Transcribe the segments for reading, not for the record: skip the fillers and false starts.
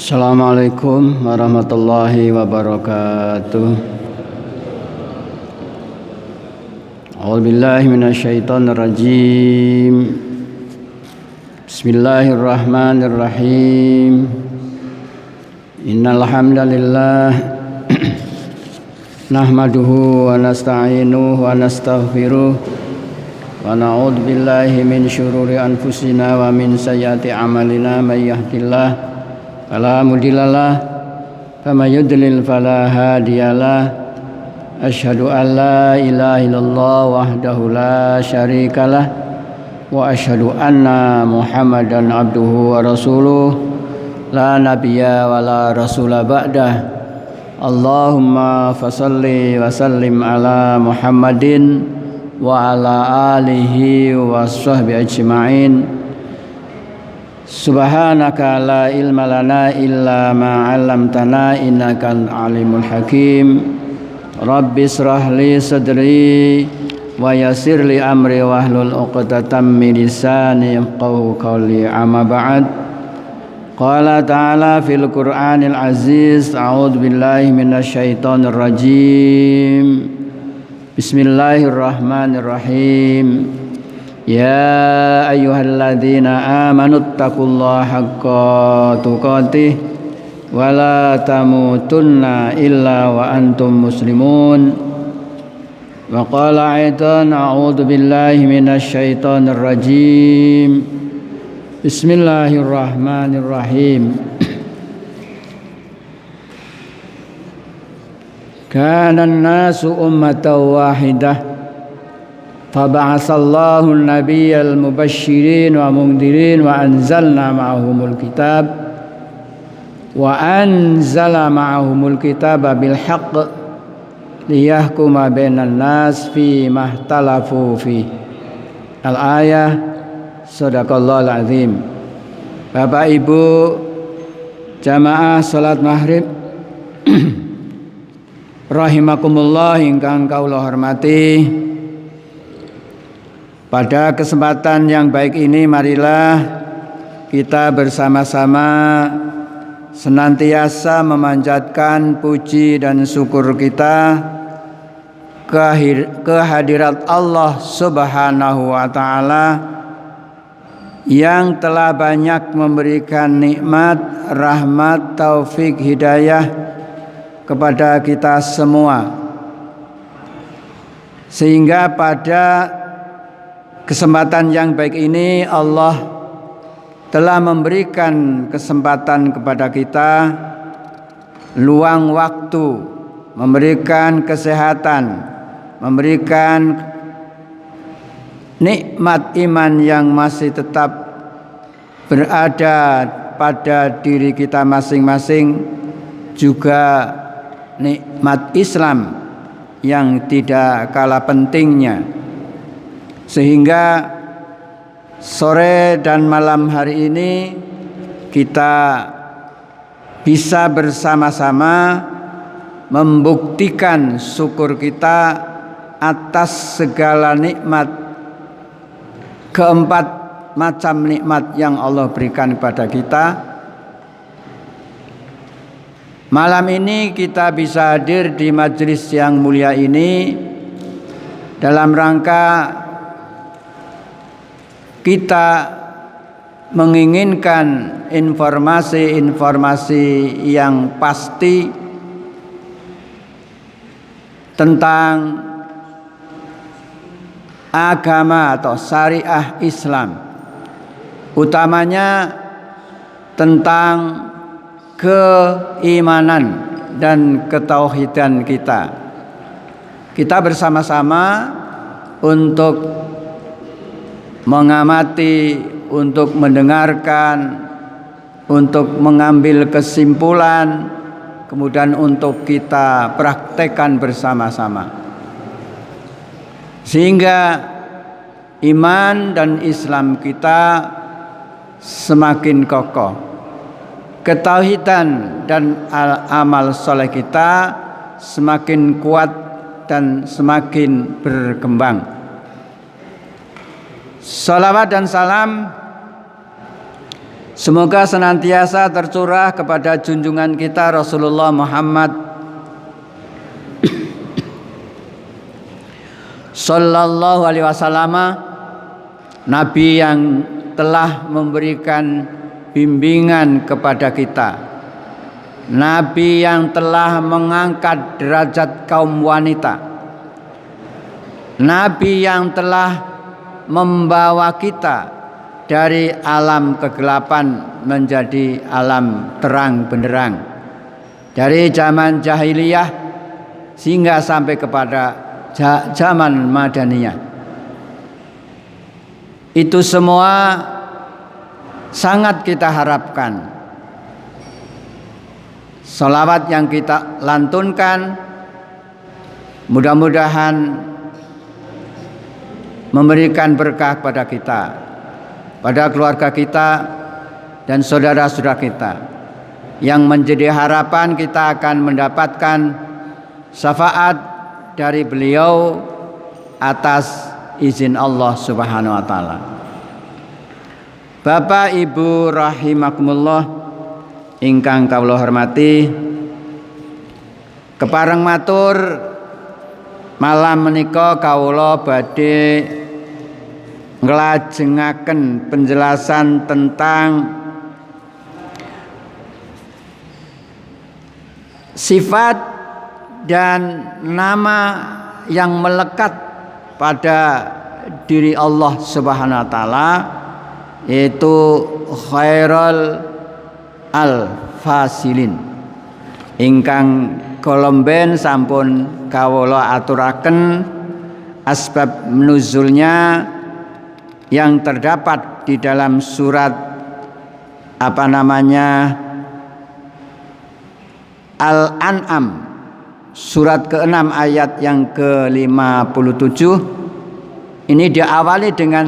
Assalamualaikum warahmatullahi wabarakatuh. A'udzubillahi minasyaitonir rajim. Bismillahirrahmanirrahim. Innal hamdalillah nahmaduhu wa nasta'inuhu wa nastaghfiruh wa na'udzu billahi min syururi anfusina wa min sayyiati a'malina may yahdihillahu fala mudhillalah wa may yudlil fala hadiyalah. Asyhadu an la ilaha illallah wahdahu la syarikalah wa asyhadu anna Muhammadan abduhu wa rasuluh la nabiyya wa la rasula ba'dah. Allahumma fasalli wa sallim ala Muhammadin wa ala alihi wa sahbihi ajma'in. Subhanaka la ilma lana illa ma 'allamtana innaka alimul hakim. Rabbi israh li sadri wa yassir li amri wahlul 'uqdatam min lisani yafqahu qawli. Amma ba'd. Qala ta'ala fil Qur'anil aziz. A'udzu billahi minasyaitonir rajim. Bismillahirrahmanirrahim. Ya ayyuhalladzina amanu taqullaha haqqa tuqatih wa la tamutunna illa wa antum muslimun. Wa qala aidan a'udzu billahi minasyaitonir rajim. Bismillahirrahmanirrahim. Kana an-nasu ummatan wahidah faba'atsallahu an-nabiyyal mubasysyirin wa mundhirin wa anzalna ma'ahumul kitaba bil haqq liyahkuma bainan nas fi mahtalafu fi. Al-ayah. Shadaqallahul azim. Bapak Ibu jamaah salat maghrib rahimakumullah ingkang kaula hormati. Pada kesempatan yang baik ini marilah kita bersama-sama senantiasa memanjatkan puji dan syukur kita kehadirat Allah Subhanahu wa taala yang telah banyak memberikan nikmat, rahmat, taufik, hidayah kepada kita semua. Sehingga pada kesempatan yang baik ini Allah telah memberikan kesempatan kepada kita luang waktu, memberikan kesehatan, memberikan nikmat iman yang masih tetap berada pada diri kita masing-masing, juga nikmat Islam yang tidak kalah pentingnya. Sehingga sore dan malam hari ini kita bisa bersama-sama membuktikan syukur kita atas segala nikmat, keempat macam nikmat yang Allah berikan kepada kita. Malam ini kita bisa hadir di majelis yang mulia ini dalam rangka kita menginginkan informasi-informasi yang pasti tentang agama atau syariah Islam, utamanya tentang keimanan dan ketauhidan kita. Kita bersama-sama untuk mengamati, untuk mendengarkan, untuk mengambil kesimpulan, kemudian untuk kita praktekkan bersama-sama. Sehingga iman dan Islam kita semakin kokoh, ketauhidan dan amal soleh kita semakin kuat dan semakin berkembang. Salawat dan salam Semoga senantiasa tercurah kepada junjungan kita Rasulullah Muhammad Sallallahu alaihi wasallam, Nabi yang telah memberikan bimbingan kepada kita, Nabi yang telah mengangkat derajat kaum wanita, Nabi yang telah membawa kita dari alam kegelapan menjadi alam terang benderang, dari zaman jahiliyah sehingga sampai kepada zaman madaniyah. Itu semua sangat kita harapkan. Salawat yang kita lantunkan mudah-mudahan memberikan berkah pada kita, pada keluarga kita dan saudara-saudara kita. Yang menjadi harapan kita akan mendapatkan syafaat dari beliau atas izin Allah Subhanahu wa taala. Bapak Ibu rahimakumullah ingkang kawula hormati, kepareng matur malam menika kawula badhe nglajengaken penjelasan tentang sifat dan nama yang melekat pada diri Allah Subhanahu wa taala, yaitu khairul al-fasilin. Ingkang kolomben sampun kawula aturaken asbab nuzulnya yang terdapat di dalam surat Al-An'am, surat ke-6 ayat yang ke-57. Ini diawali dengan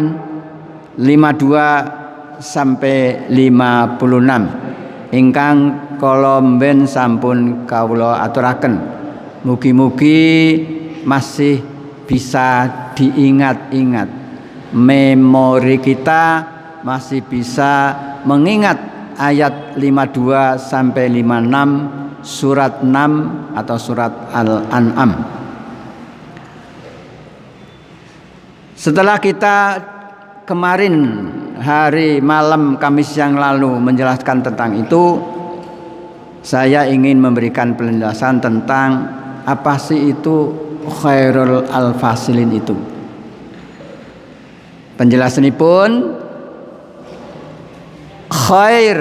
52 sampai 56. Ingkang kolomben sampun kawula aturaken. Mugi-mugi masih bisa diingat-ingat. Memori kita masih bisa mengingat ayat 52 sampai 56 surat 6 atau surat Al-An'am. Setelah kita kemarin hari malam Kamis yang lalu menjelaskan tentang itu, saya ingin memberikan penjelasan tentang apa sih itu khairul al-fasilin itu. Penjelasanipun, khair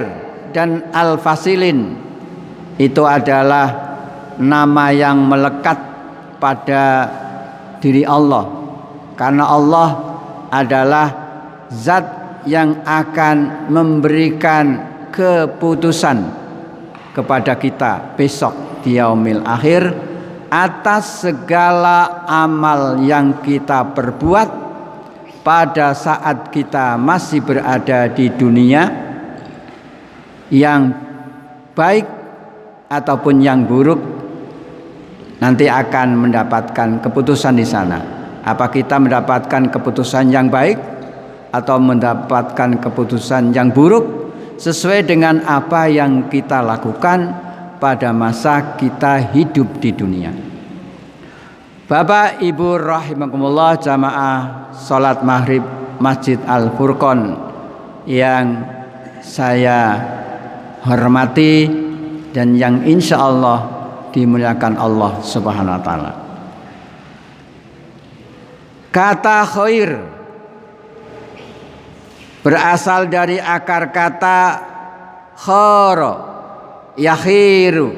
dan al-fasilin itu adalah nama yang melekat pada diri Allah, karena Allah adalah zat yang akan memberikan keputusan kepada kita besok di yaumil akhir atas segala amal yang kita perbuat pada saat kita masih berada di dunia, yang baik ataupun yang buruk, nanti akan mendapatkan keputusan di sana. Apa kita mendapatkan keputusan yang baik atau mendapatkan keputusan yang buruk sesuai dengan apa yang kita lakukan pada masa kita hidup di dunia. Bapak Ibu rahimakumullah, jamaah salat maghrib Masjid Al-Furqon yang saya hormati dan yang insya Allah dimuliakan Allah Subhanahu wa taala. Kata khair berasal dari akar kata khara yakhiru,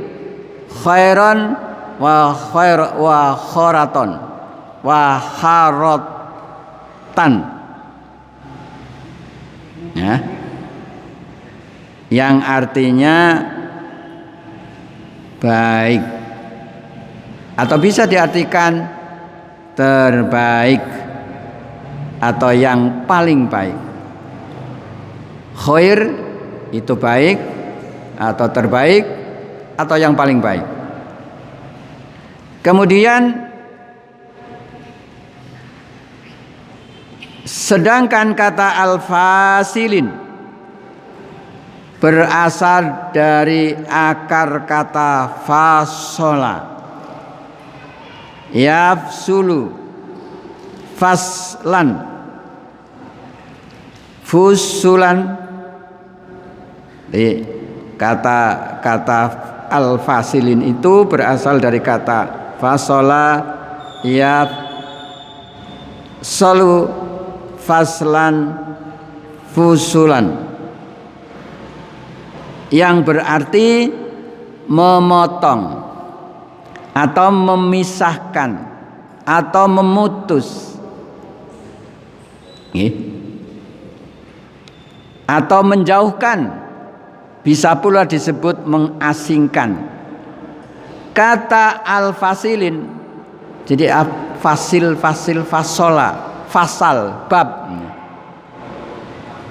khairan wa khair wa kharaton wa kharatan, ya, yang artinya baik atau bisa diartikan terbaik atau yang paling baik. Khair itu baik atau terbaik atau yang paling baik. Kemudian sedangkan kata al-fasilin berasal dari akar kata fasola, yafsulu, faslan, fusulan. Kata al-fasilin itu berasal dari kata fasola, yafsulu, faslan, fusulan, yang berarti memotong atau memisahkan atau memutus, atau menjauhkan, bisa pula disebut mengasingkan. Kata al-fasilin, jadi fasil, fasola, fasal, bab,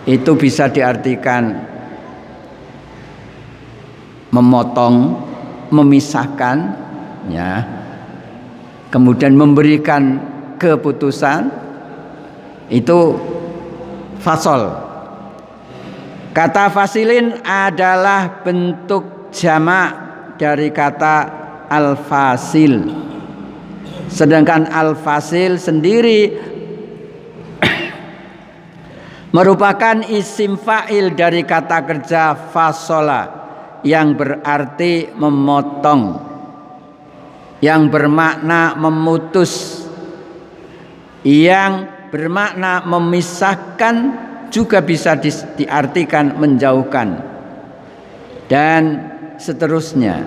itu bisa diartikan memotong, memisahkan, ya, kemudian memberikan keputusan, itu fasol. Kata fasilin adalah bentuk jamak dari kata al-fasil, sedangkan al-fasil sendiri merupakan isim fa'il dari kata kerja fasola yang berarti memotong, yang bermakna memutus, yang bermakna memisahkan, juga bisa diartikan menjauhkan, dan seterusnya.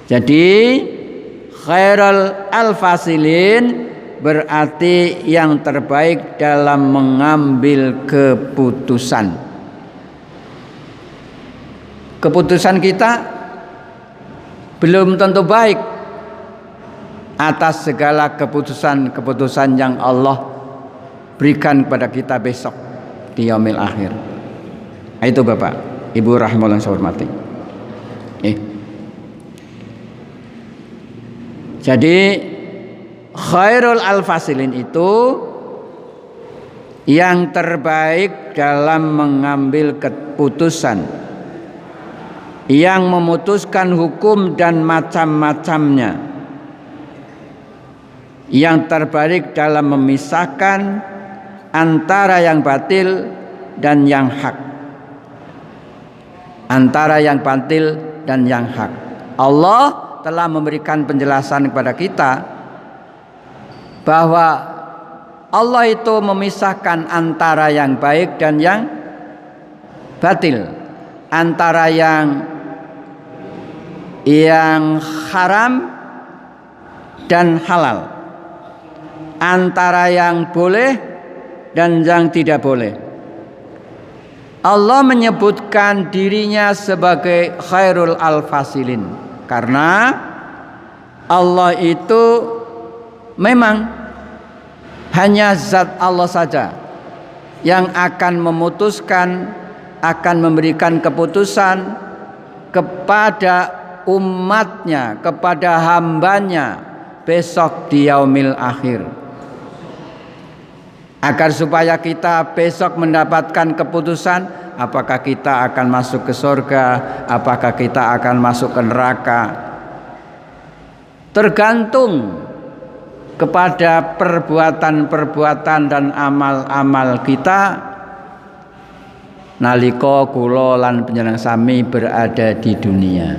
Jadi khairul al-fasilin berarti yang terbaik dalam mengambil keputusan. Keputusan kita belum tentu baik atas segala keputusan-keputusan yang Allah berikan kepada kita besok di yaumil akhir. Itu Bapak, Ibu rahimahullah yang saya hormati. Jadi khairul al-fasilin itu yang terbaik dalam mengambil keputusan, yang memutuskan hukum dan macam-macamnya, yang terbaik dalam memisahkan antara yang batil dan yang hak, antara yang batil dan yang hak. Allah telah memberikan penjelasan kepada kita bahwa Allah itu memisahkan antara yang baik dan yang batil, antara yang haram dan halal, antara yang boleh dan yang tidak boleh. Allah menyebutkan dirinya sebagai khairul al-fasilin karena Allah itu memang hanya zat Allah saja yang akan memutuskan, akan memberikan keputusan kepada umatnya, kepada hambanya besok di yaumil akhir, agar supaya kita besok mendapatkan keputusan apakah kita akan masuk ke surga, apakah kita akan masuk ke neraka, tergantung kepada perbuatan-perbuatan dan amal-amal kita nalika kula lan panjenengan sami berada di dunia.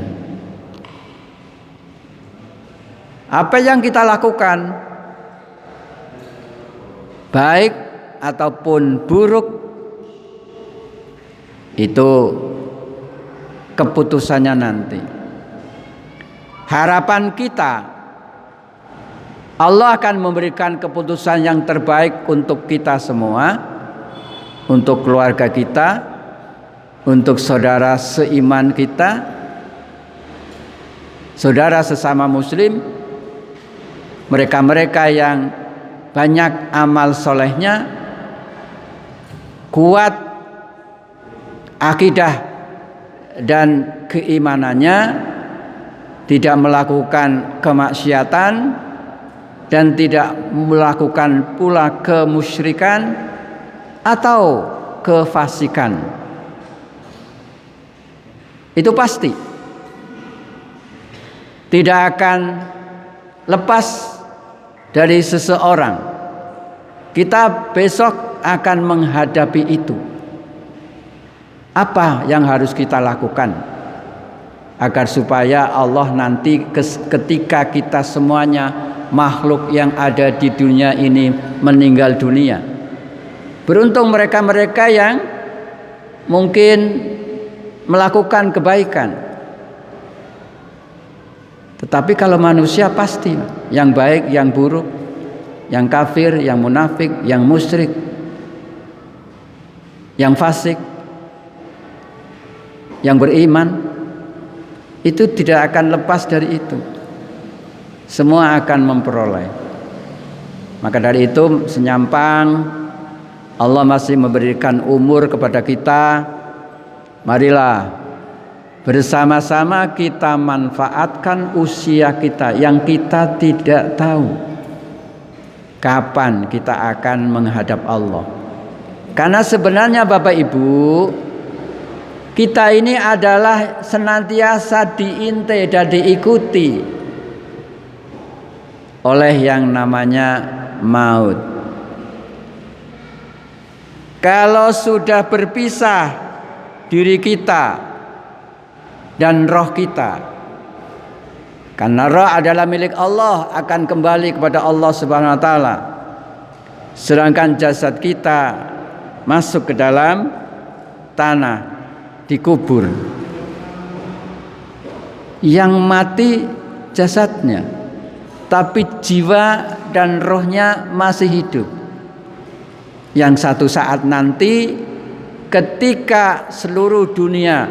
Apa yang kita lakukan, baik ataupun buruk, itu keputusannya nanti. Harapan kita, Allah akan memberikan keputusan yang terbaik untuk kita semua, untuk keluarga kita, untuk saudara seiman kita, saudara sesama muslim, mereka-mereka yang banyak amal solehnya, kuat akidah dan keimanannya, tidak melakukan kemaksiatan dan tidak melakukan pula kemusyrikan atau kefasikan. Itu pasti. Tidak akan lepas dari seseorang. Kita besok akan menghadapi itu. Apa yang harus kita lakukan agar supaya Allah nanti ketika kita semuanya makhluk yang ada di dunia ini meninggal dunia. Beruntung mereka-mereka yang mungkin melakukan kebaikan. Tetapi kalau manusia pasti yang baik, yang buruk, yang kafir, yang munafik, yang musyrik, yang fasik, yang beriman, itu tidak akan lepas dari itu. Semua akan memperoleh. Maka dari itu senyampang Allah masih memberikan umur kepada kita. Marilah bersama-sama kita manfaatkan usia kita yang kita tidak tahu kapan kita akan menghadap Allah. Karena sebenarnya Bapak Ibu, kita ini adalah senantiasa diintai dan diikuti oleh yang namanya maut. Kalau sudah berpisah diri kita dan roh kita, karena roh adalah milik Allah, akan kembali kepada Allah Subhanahu wa taala. Sedangkan jasad kita masuk ke dalam tanah, dikubur. Yang mati jasadnya, tapi jiwa dan rohnya masih hidup. Yang satu saat nanti ketika seluruh dunia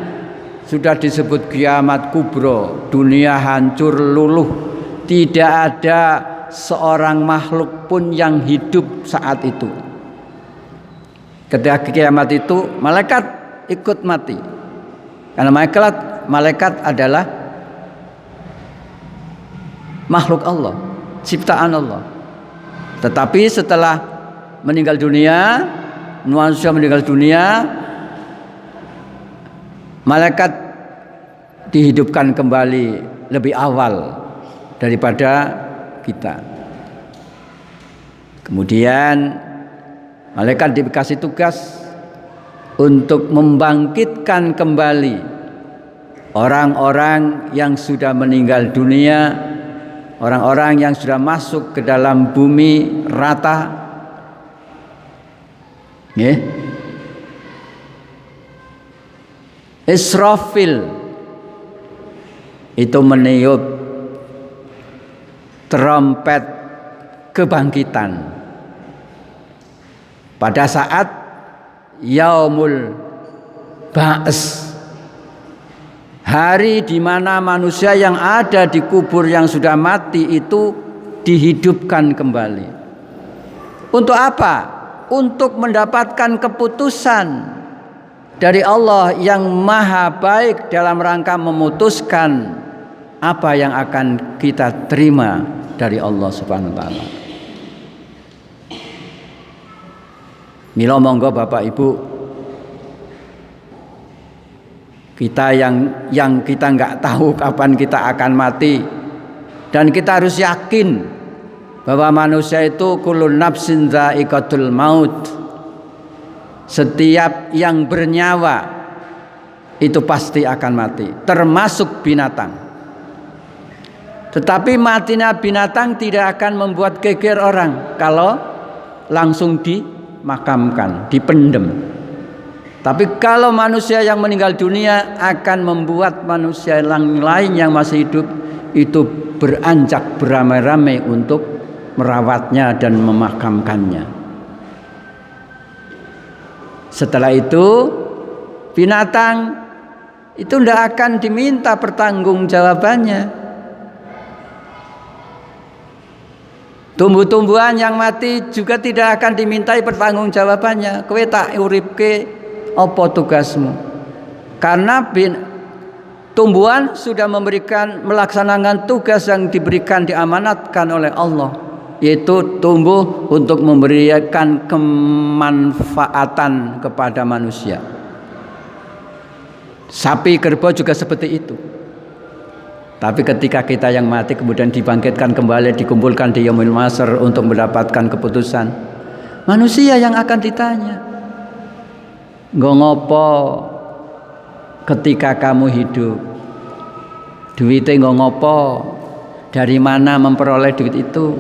sudah disebut kiamat kubro, dunia hancur luluh, tidak ada seorang makhluk pun yang hidup saat itu. Ketika kiamat itu malaikat ikut mati, karena malaikat adalah makhluk Allah, ciptaan Allah. Tetapi setelah meninggal dunia, manusia meninggal dunia, malaikat dihidupkan kembali lebih awal daripada kita. Kemudian malaikat dikasih tugas untuk membangkitkan kembali orang-orang yang sudah meninggal dunia, orang-orang yang sudah masuk ke dalam bumi rata. Israfil itu meniup trompet kebangkitan pada saat Yaumul Ba'ts, hari di mana manusia yang ada di kubur yang sudah mati itu dihidupkan kembali. Untuk apa? Untuk mendapatkan keputusan dari Allah yang maha baik dalam rangka memutuskan apa yang akan kita terima dari Allah Subhanahu wa taala. Mila monggo Bapak Ibu, kita yang kita nggak tahu kapan kita akan mati, dan kita harus yakin bahwa manusia itu kullun nafsin dha'iqatul maut. Setiap yang bernyawa itu pasti akan mati, termasuk binatang. Tetapi matinya binatang tidak akan membuat geger orang kalau langsung dimakamkan, dipendem. Tapi kalau manusia yang meninggal dunia akan membuat manusia lain yang masih hidup itu beranjak beramai-ramai untuk merawatnya dan memakamkannya. Setelah itu binatang itu tidak akan diminta pertanggungjawabannya. Tumbuh-tumbuhan yang mati juga tidak akan dimintai pertanggungjawabannya. Kowe tak uripke apa tugasmu? Karena tumbuhan sudah melaksanakan tugas yang diberikan, diamanatkan oleh Allah, yaitu tumbuh untuk memberikan kemanfaatan kepada manusia. Sapi kerbau juga seperti itu. Tapi ketika kita yang mati kemudian dibangkitkan kembali, dikumpulkan di Yaumul Mahsyar untuk mendapatkan keputusan, manusia yang akan ditanya, nggo ngopo ketika kamu hidup? Duitnya nggo ngopo? Dari mana memperoleh duit itu?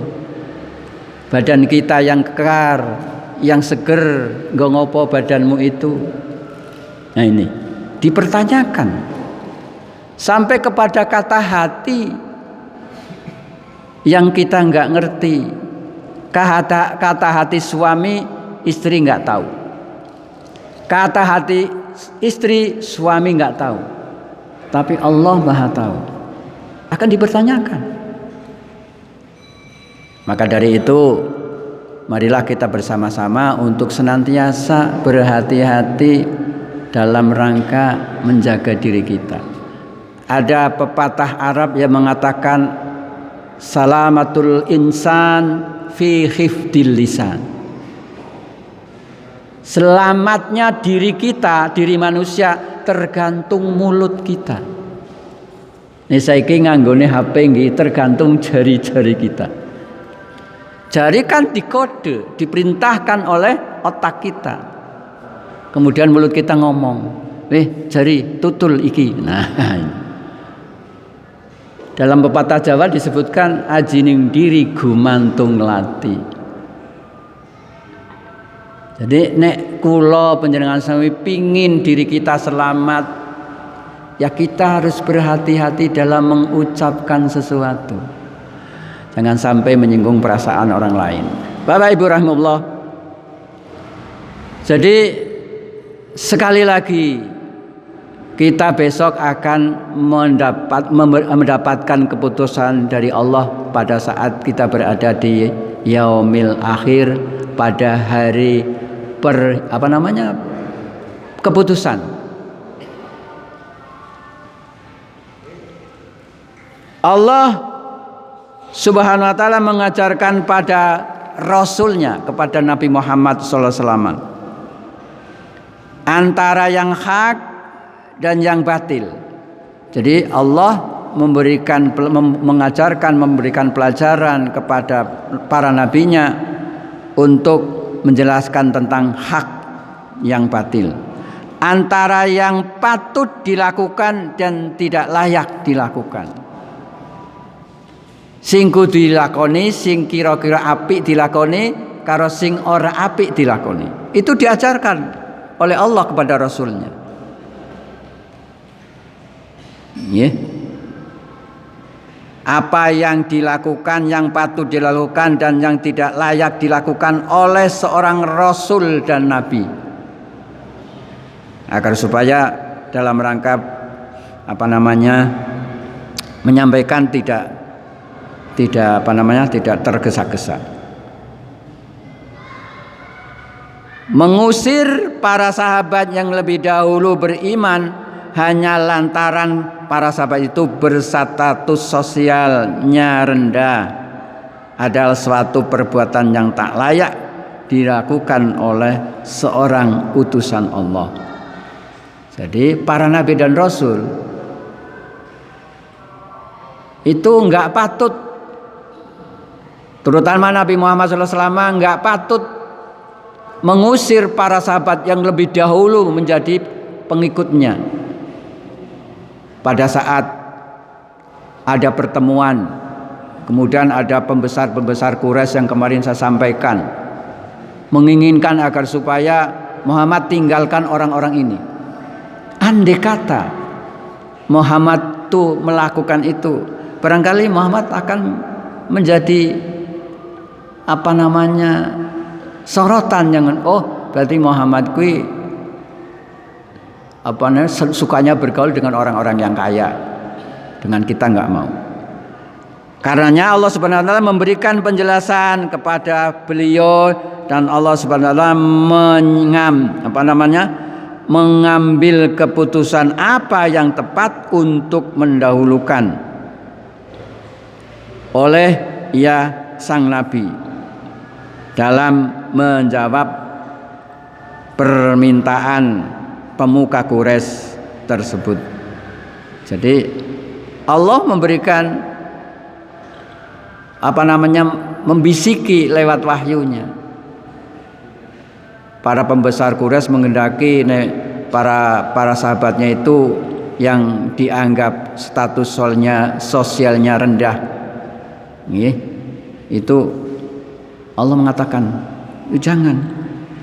Badan kita yang kekar, yang seger, nggo ngopo badanmu itu? Nah ini dipertanyakan. Sampai kepada kata hati yang kita nggak ngerti. Kata hati suami, istri nggak tahu. Kata hati istri, suami nggak tahu. Tapi Allah Maha tahu. Akan dipertanyakan. Maka dari itu, marilah kita bersama-sama untuk senantiasa berhati-hati dalam rangka menjaga diri kita. Ada pepatah Arab yang mengatakan salamatul insan fi khifdil lisan. Selamatnya diri kita, diri manusia tergantung mulut kita. Ini saiki nganggone HP nggih tergantung jari-jari kita. Jari kan dikode, diperintahkan oleh otak kita. Kemudian mulut kita ngomong, jari tutul iki. Nah, dalam pepatah Jawa disebutkan ajining diri gumantung lati. Jadi nek kula panjenengan sami pingin diri kita selamat, ya kita harus berhati-hati dalam mengucapkan sesuatu. Jangan sampai menyinggung perasaan orang lain. Bapak Ibu rahimahullah. Jadi sekali lagi kita besok akan mendapatkan keputusan dari Allah pada saat kita berada di yaumil akhir, pada hari keputusan. Allah Subhanahu wa taala mengajarkan pada Rasulnya, kepada Nabi Muhammad SAW, antara yang hak dan yang batil. Jadi Allah memberikan pelajaran kepada para nabinya untuk menjelaskan tentang hak yang batil, antara yang patut dilakukan dan tidak layak dilakukan. Sing kudu dilakoni, sing kira-kira apik dilakoni, karo sing ora apik dilakoni. Itu diajarkan oleh Allah kepada Rasulnya. Apa yang dilakukan, yang patut dilakukan dan yang tidak layak dilakukan oleh seorang Rasul dan Nabi, agar supaya dalam rangka menyampaikan tidak tergesa-gesa. Mengusir para sahabat yang lebih dahulu beriman hanya lantaran para sahabat itu berstatus sosialnya rendah adalah suatu perbuatan yang tak layak dilakukan oleh seorang utusan Allah. Jadi para nabi dan rasul itu enggak patut, terutama Nabi Muhammad SAW enggak patut mengusir para sahabat yang lebih dahulu menjadi pengikutnya. Pada saat ada pertemuan, kemudian ada pembesar-pembesar Quraisy yang kemarin saya sampaikan, menginginkan agar supaya Muhammad tinggalkan orang-orang ini. Andai kata Muhammad tuh melakukan itu, barangkali Muhammad akan menjadi sorotan yang berarti Muhammad kui sukanya bergaul dengan orang-orang yang kaya, dengan kita nggak mau. Karenanya Allah Subhanahu wa taala memberikan penjelasan kepada beliau, dan Allah Subhanahu wa taala mengambil keputusan apa yang tepat untuk mendahulukan oleh sang nabi dalam menjawab permintaan pemuka Quraisy tersebut. Jadi Allah memberikan membisiki lewat wahyunya. Para pembesar Quraisy menghendaki para sahabatnya itu yang dianggap status sosialnya rendah. Itu Allah mengatakan, jangan,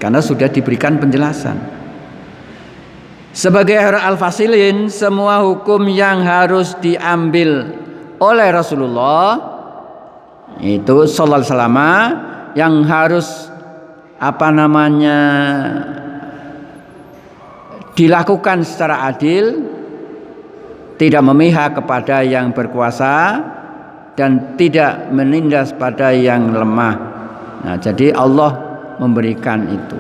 karena sudah diberikan penjelasan. Sebagai al-fasilin, semua hukum yang harus diambil oleh Rasulullah itu sallallahu alaihi wasallam, yang harus dilakukan secara adil, tidak memihak kepada yang berkuasa dan tidak menindas pada yang lemah. Nah, jadi Allah memberikan itu.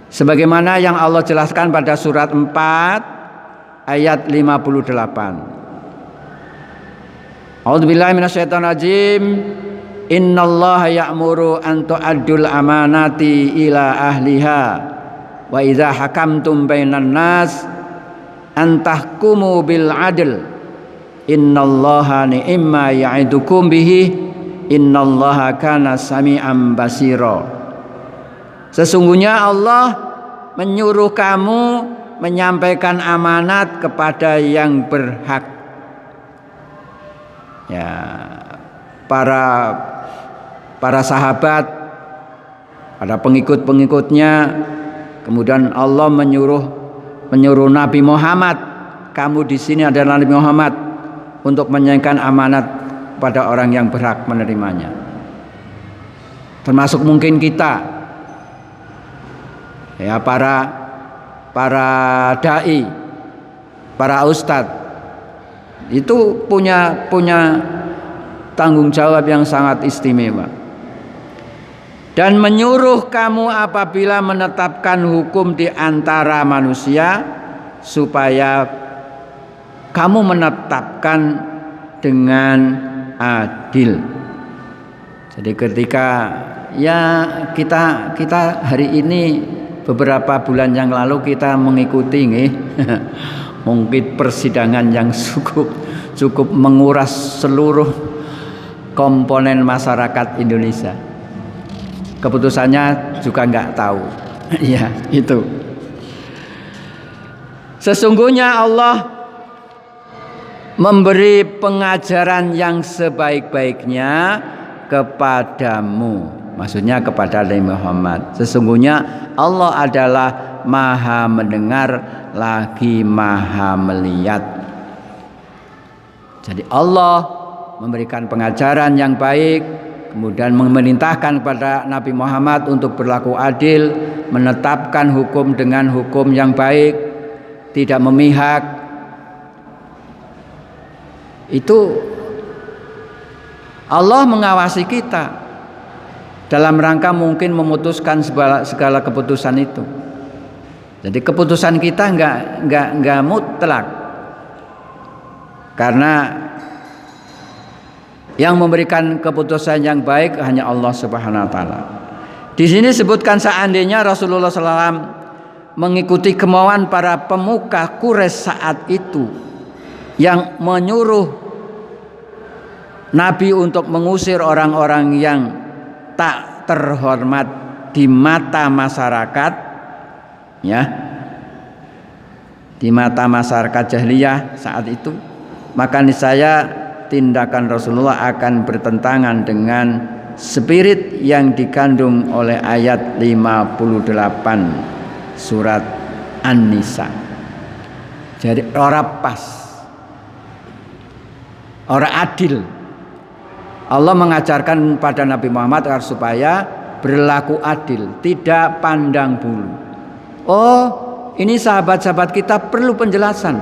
Sebagaimana yang Allah jelaskan pada surat 4 ayat 58. A'udzubillahi minasyaitonirrajim. Innallaha ya'muru an tu'addul amanati ila ahliha wa idza hakamtum bainan nas an tahkumu bil adl. Innallaha ni'ma ya'idukum bihi innallaha kana sami'an basira. Sesungguhnya Allah menyuruh kamu menyampaikan amanat kepada yang berhak. Ya, para sahabat, pada pengikut-pengikutnya, kemudian Allah menyuruh Nabi Muhammad, kamu di sini adalah Nabi Muhammad, untuk menyampaikan amanat pada orang yang berhak menerimanya. Termasuk mungkin kita, ya, para dai, para ustadz, itu punya tanggung jawab yang sangat istimewa. Dan menyuruh kamu apabila menetapkan hukum di antara manusia, supaya kamu menetapkan dengan adil. Jadi ketika kita hari ini, beberapa bulan yang lalu kita mengikuti mungkin persidangan yang cukup menguras seluruh komponen masyarakat Indonesia. Keputusannya juga nggak tahu. Ya, itu. Sesungguhnya Allah memberi pengajaran yang sebaik-baiknya kepadamu, maksudnya kepada Nabi Muhammad. Sesungguhnya Allah adalah Maha mendengar lagi Maha melihat. Jadi Allah memberikan pengajaran yang baik, kemudian memerintahkan kepada Nabi Muhammad untuk berlaku adil, menetapkan hukum dengan hukum yang baik, tidak memihak. Itu Allah mengawasi kita dalam rangka mungkin memutuskan segala keputusan itu. Jadi keputusan kita enggak mutlak, karena yang memberikan keputusan yang baik hanya Allah Subhanahu wa taala. Di sini sebutkan seandainya Rasulullah SAW mengikuti kemauan para pemuka Quraisy saat itu yang menyuruh Nabi untuk mengusir orang-orang yang tak terhormat di mata masyarakat, ya, di mata masyarakat jahiliyah saat itu, maka niscaya tindakan Rasulullah akan bertentangan dengan spirit yang dikandung oleh ayat 58 surat An-Nisa. Jadi orang pas, orang adil. Allah mengajarkan pada Nabi Muhammad agar supaya berlaku adil, tidak pandang bulu. Oh, ini sahabat-sahabat kita perlu penjelasan.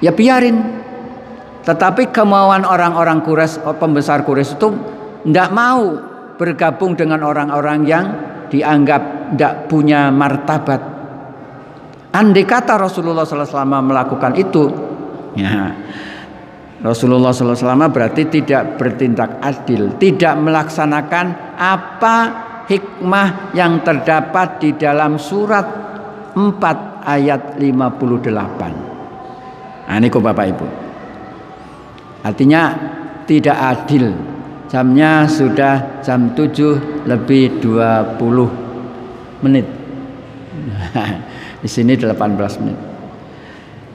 Ya biarin. Tetapi kemauan orang-orang Quraisy, pembesar Quraisy itu tidak mau bergabung dengan orang-orang yang dianggap tidak punya martabat. Andai kata Rasulullah SAW melakukan itu, ya, Rasulullah SAW berarti tidak bertindak adil, tidak melaksanakan apa hikmah yang terdapat di dalam surat 4 ayat 58. Nah, ini kok Bapak Ibu. Artinya tidak adil. Jamnya sudah jam 7 lebih 20 menit. Di sini 18 menit.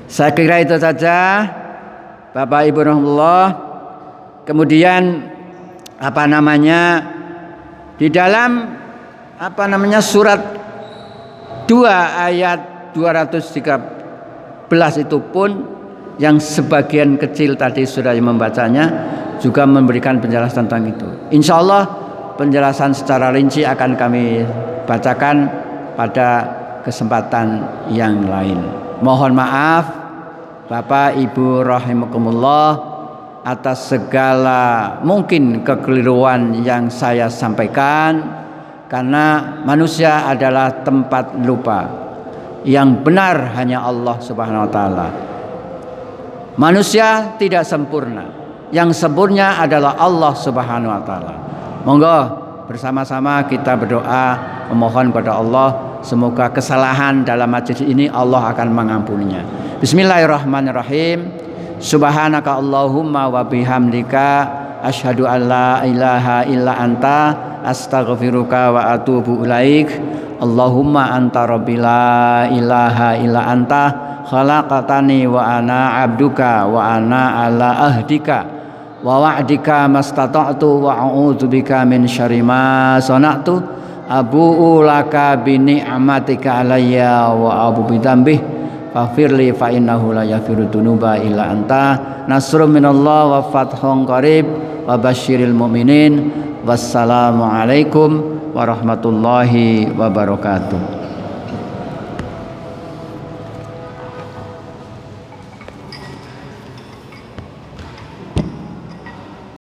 Saya kira itu saja Bapak Ibu rahimahullah. Kemudian di dalam surat 2 ayat 213 itu pun yang sebagian kecil tadi sudah membacanya juga memberikan penjelasan tentang itu. Insya Allah penjelasan secara rinci akan kami bacakan pada kesempatan yang lain. Mohon maaf Bapak Ibu rahimakumullah atas segala mungkin kekeliruan yang saya sampaikan, karena manusia adalah tempat lupa. Yang benar hanya Allah Subhanahu wa taala. Manusia tidak sempurna. Yang sempurna adalah Allah Subhanahu wa taala. Monggo bersama-sama kita berdoa memohon kepada Allah semoga kesalahan dalam majelis ini Allah akan mengampuninya. Bismillahirrahmanirrahim. Subhanaka Allahumma wa bihamdika asyhadu an la ilaha illa anta astaghfiruka wa atubu ilaik. Allahumma anta rabbi la ilaha illa anta khalaqatani wa ana abduka wa ana ala ahdika wa wa'dika mastata'tu wa a'udzubika min syarri ma sana'tu abu'u laka bi ni'matika alayya wa abu bi dzambih faghfirli fa innahu la yaghfiru dzunuba illa anta. Nasrun minallah wa fathun qarib wa basyiril mu'minin. Wassalamu alaikum warahmatullahi wabarakatuh.